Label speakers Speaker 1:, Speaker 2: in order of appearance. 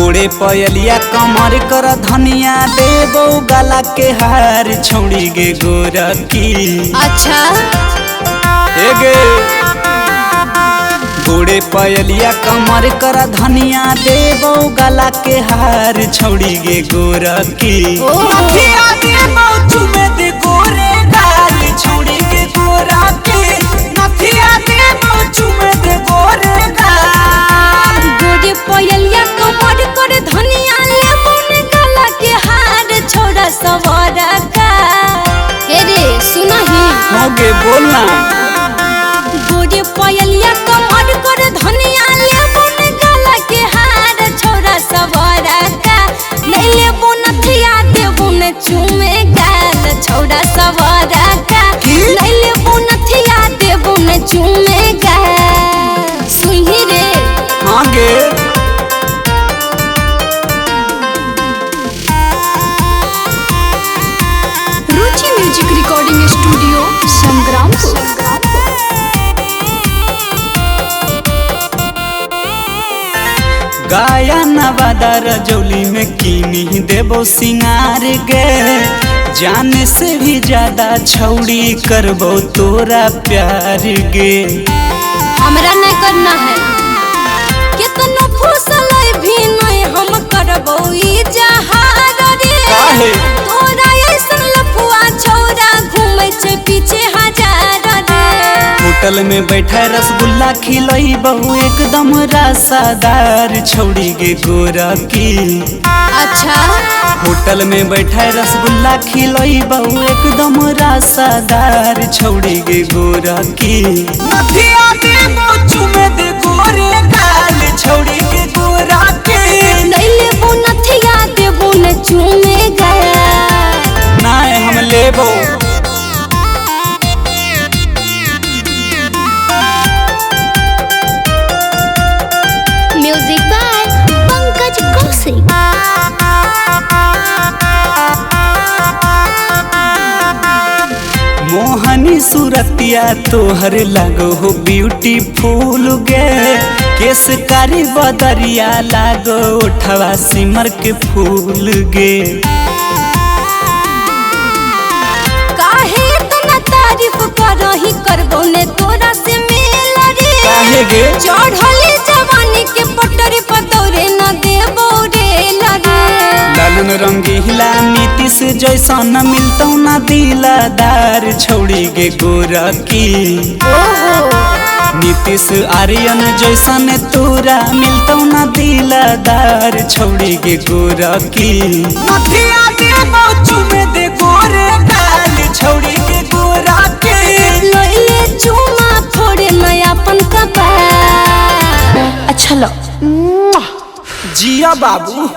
Speaker 1: गोड़े पयलिया कमर कर धनिया देबो गला के हार छोड़ी गे गोरकी।
Speaker 2: अच्छा
Speaker 1: एगे गोड़े पयलिया कमर कर धनिया देबो गला के हार छोड़ी गे गोरकी।
Speaker 2: नथिया
Speaker 1: देबो चुमे दे गोरे गाल छोड़ी गे गोरकी। नथिया देबो चुमे दे गोरे गाल।
Speaker 2: गोड़े पयलिया कमर कर धनिया लेबो गला के हार छोड़ा सवारा का। हे रे सुनही
Speaker 1: होगे बोलना।
Speaker 2: गोड़े पयलिया कमर कर धनिया लेबो गला के हार छोड़ा सवारा का। नहीं लेबो नथिया देबो न चुमे गाल छोड़ा सवारा का। नहीं लेबो नथिया देबो न चुमे गाल। सुनही रे
Speaker 1: हाँ गे
Speaker 2: रुचि म्यूजिक रिकॉर्डिंग स्टूडियो संग्रामपुर।
Speaker 1: गाया नवादा रजौली में कीनी देबो सिंगार गे। जाने से भी ज्यादा छौड़ी करबो तोरा प्यार गे।
Speaker 2: हमरा नहीं करना है कितना फुसल भी नहीं हम करबो ई जहार रे।
Speaker 1: काहे?
Speaker 2: तोरा ऐसन लफुआ छौरा घूमै छे पीछे हजार रे।
Speaker 1: होटल में बैठा रसगुल्ला खिलई बहु एकदम रसादार छौड़ी गे गोरकी।
Speaker 2: अच्छा
Speaker 1: होटल में बैठा रसगुल्ला खिलई बहु एकदम रसादार छौड़ी गे गोरकी। नथिया देबो चुमे दे गोरे गाल छौड़ी गे गोरकी।
Speaker 2: नहीं लेबो नथिया देबो न चुमे गया।
Speaker 1: नाय हम लेबो।
Speaker 2: Music by Pankaj Kaushik.
Speaker 1: मोहनी सूरतिया तोहर लागो हो ब्यूटीफुल गे। केस कारी बदरिया लागो उठवा सिमर के फूल गे।
Speaker 2: काहे इतना तारीफ करही करबो ने तोरा से मिल रे।
Speaker 1: काहे गे?
Speaker 2: चढ़ले जवानी के पटरी पतोरे न देबो रे लगे।
Speaker 1: लालन रंगीला नीतीश जैसन मिलतौ ना दिलदार छौड़ी गे गोरकी। नीतीश आर्यन जैसन तोरा मिलतौ ना दिलदार छौड़ी गे गोरकी। नथिया देबो चुमे दे गोरे गाल छौड़ी गे गोरकी।
Speaker 2: लइले चुमा थोड़े नयापन कपा। अच्छा लो
Speaker 1: जिया बाबू।